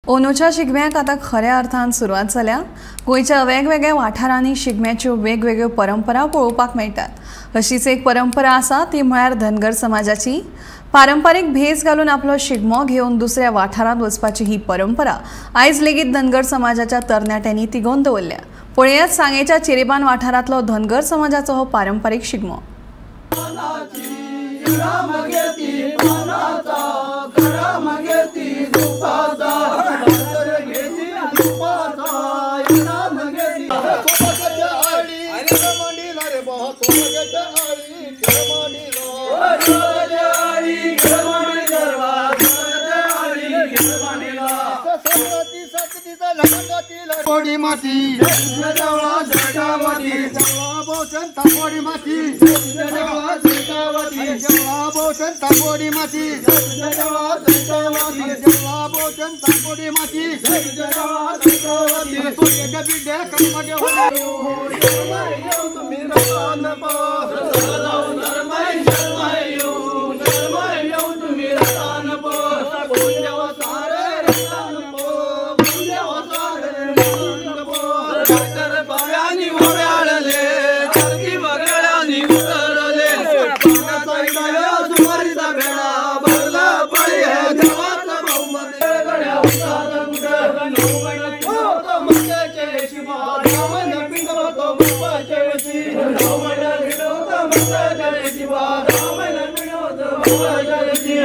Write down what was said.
अंदूच्या शिगम्याक आतां खऱ्या अर्थान सुरवात जाल्या। गोंयच्या वेगवेगळ्या वाठारांनी शिगम्याच्यो वेगवेगळ्यो परंपरा पळोवपाक मेळटात। अशीच एक परंपरा आसा ती म्हळ्यार धनगर समाजाची। पारंपारीक भेस घालून आपलो शिगमो घेवन दुसऱ्या वाठारांत वचपाची ही परंपरा आयज लेगीत धनगर समाजाच्या तरणाट्यांनी तिगोवन दवरल्या। पळयात सांगेच्या चिरेबान वाठारांतलो धनगर समाजाचो हो पारंपारीक शिगमो। पोड़ी माती जवा जटावती जवा बोचन तापोड़ी माती जवा जटावती जवा बोचन तापोड़ी माती जवा जटावती जवा बोचन तापोड़ी माती जवा जटावती तोरे बिडे कमगे हो तुम्ही रान पास जाऊ नरमाई शर्मायो नरमायो तुम्ही रान पास कोणदेव सारे रान पास कोणदेव सारे पायानी वळले तरकी वगळ्यानी उतरले पाण्याचा सुमारीचा भेडा भरला पळी हे देवाचा बहुमत गड्या उतार नवमण मक्याचे शिवा रामन पिंगवतो बापाचे वशी नवमण भिडवतो मक्याचे शिवा रामन पिंगवतो बापाचे वशी